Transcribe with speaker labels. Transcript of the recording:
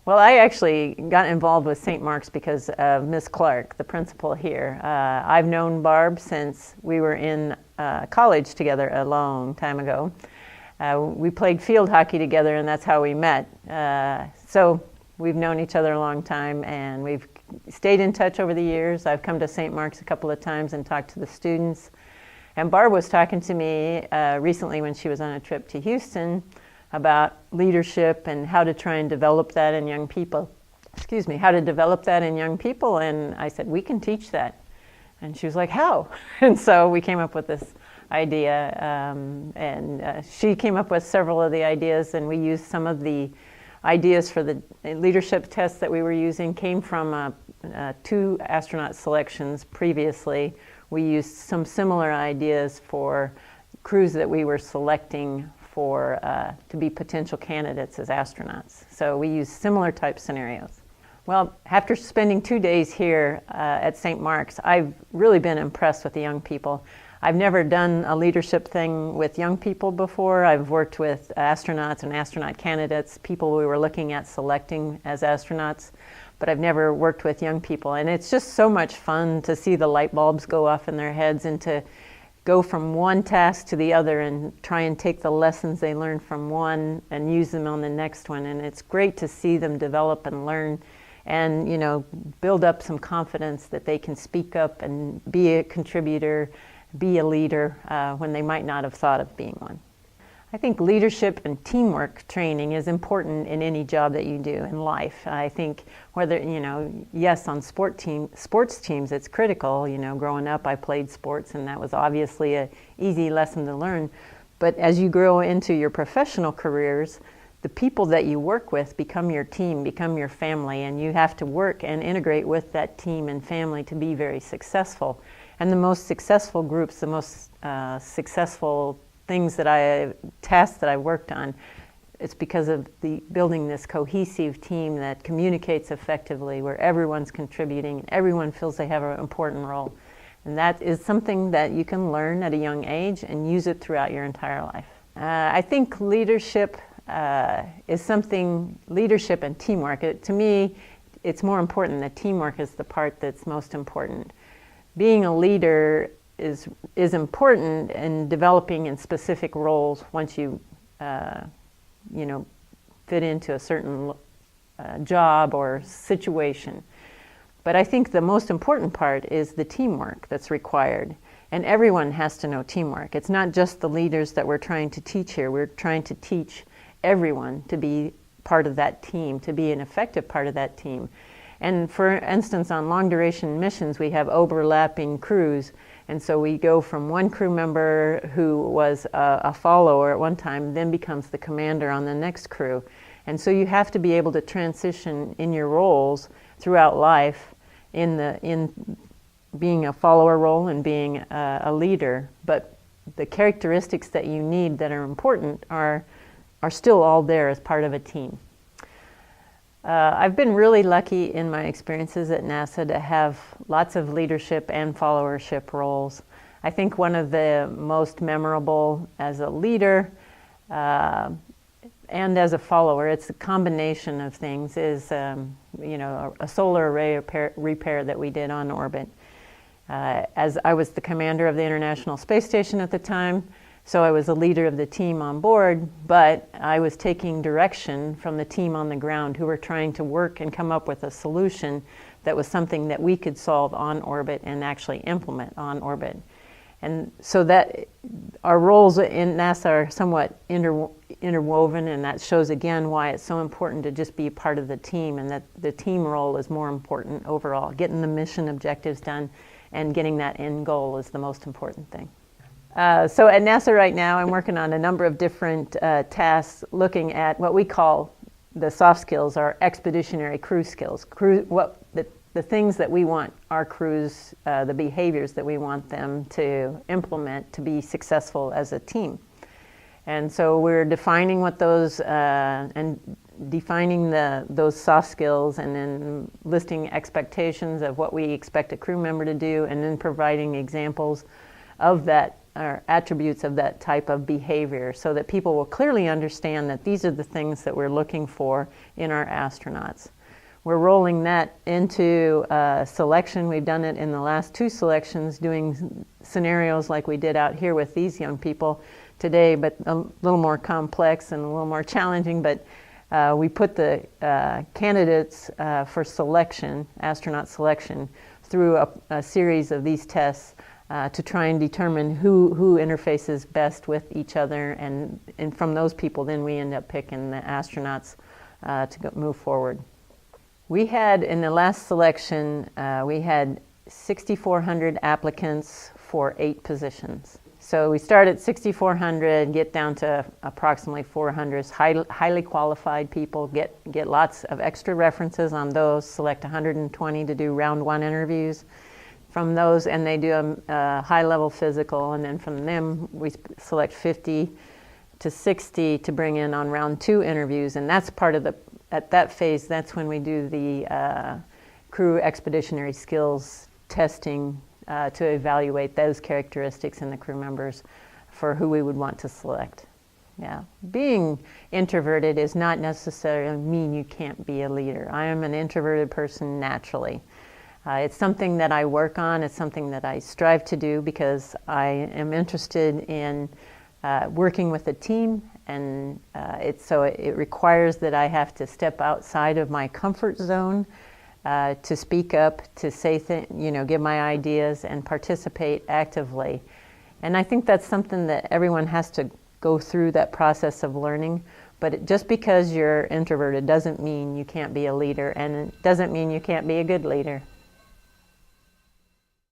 Speaker 1: Well, I actually got involved with St. Mark's because of Miss Clark, the principal here. I've known Barb since we were in college together a long time ago. We played field hockey together, and that's how we met. So we've known each other a long time, and we've stayed in touch over the years. I've come to St. Mark's a couple of times and talked to the students. And Barb was talking to me recently when she was on a trip to Houston about leadership and how to try and develop that in young people. How to develop that in young people. And I said, we can teach that. And she was like, how? And so we came up with this idea. She came up with several of the ideas, and we used some of the ideas for the leadership tests that we were using came from 2 astronaut selections previously. We used some similar ideas for crews that we were selecting for to be potential candidates as astronauts. So we use similar type scenarios. Well, after spending 2 days here at St. Mark's, I've really been impressed with the young people. I've never done a leadership thing with young people before. I've worked with astronauts and astronaut candidates, people we were looking at selecting as astronauts, but I've never worked with young people. And it's just so much fun to see the light bulbs go off in their heads and to go from one task to the other and try and take the lessons they learn from one and use them on the next one. And it's great to see them develop and learn and, you know, build up some confidence that they can speak up and be a contributor, be a leader when they might not have thought of being one. I think leadership and teamwork training is important in any job that you do in life. I think whether, you know, yes, on sports teams it's critical. You know, growing up I played sports, and that was obviously an easy lesson to learn. But as you grow into your professional careers, the people that you work with become your team, become your family, and you have to work and integrate with that team and family to be very successful. And the most successful groups, the most successful tasks that I worked on, it's because of building this cohesive team that communicates effectively, where everyone's contributing and everyone feels they have an important role. And that is something that you can learn at a young age and use it throughout your entire life. I think leadership leadership and teamwork, to me, it's more important that teamwork is the part that's most important. Being a leader is important in developing in specific roles once you, fit into a certain job or situation. But I think the most important part is the teamwork that's required. And everyone has to know teamwork. It's not just the leaders that we're trying to teach here. We're trying to teach everyone to be part of that team, to be an effective part of that team. And for instance, on long duration missions, we have overlapping crews. And so we go from one crew member who was a follower at one time, then becomes the commander on the next crew. And so you have to be able to transition in your roles throughout life in being a follower role and being a leader. But the characteristics that you need that are important are still all there as part of a team. I've been really lucky in my experiences at NASA to have lots of leadership and followership roles. I think one of the most memorable as a leader and as a follower, it's a combination of things, is a solar array repair that we did on orbit. As I was the commander of the International Space Station at the time, so I was a leader of the team on board, but I was taking direction from the team on the ground who were trying to work and come up with a solution that was something that we could solve on orbit and actually implement on orbit. And so that our roles in NASA are somewhat interwoven, and that shows again why it's so important to just be part of the team, and that the team role is more important overall. Getting the mission objectives done and getting that end goal is the most important thing. So at NASA right now, I'm working on a number of different tasks looking at what we call the soft skills, our expeditionary crew skills, the things that we want our crews, the behaviors that we want them to implement to be successful as a team. And so we're defining what those those soft skills, and then listing expectations of what we expect a crew member to do, and then providing examples of that or attributes of that type of behavior so that people will clearly understand that these are the things that we're looking for in our astronauts. We're rolling that into selection. We've done it in the last 2 selections, doing scenarios like we did out here with these young people today, but a little more complex and a little more challenging. But we put the candidates for selection, astronaut selection, through a series of these tests to try and determine who interfaces best with each other. And from those people, then we end up picking the astronauts to move forward. We had, in the last selection, we had 6,400 applicants for 8 positions. So we start at 6,400, get down to approximately 400, highly qualified people, get lots of extra references on those, select 120 to do round 1 interviews. From those, and they do a high-level physical, and then from them we select 50 to 60 to bring in on round 2 interviews, and that's part of at that phase, that's when we do the crew expeditionary skills testing to evaluate those characteristics in the crew members for who we would want to select. Yeah, being introverted is not necessarily mean you can't be a leader. I am an introverted person naturally. It's something that I work on. It's something that I strive to do because I am interested in working with a team, and it requires that I have to step outside of my comfort zone to speak up, to say give my ideas and participate actively. And I think that's something that everyone has to go through, that process of learning. But just because you're introverted doesn't mean you can't be a leader, and it doesn't mean you can't be a good leader.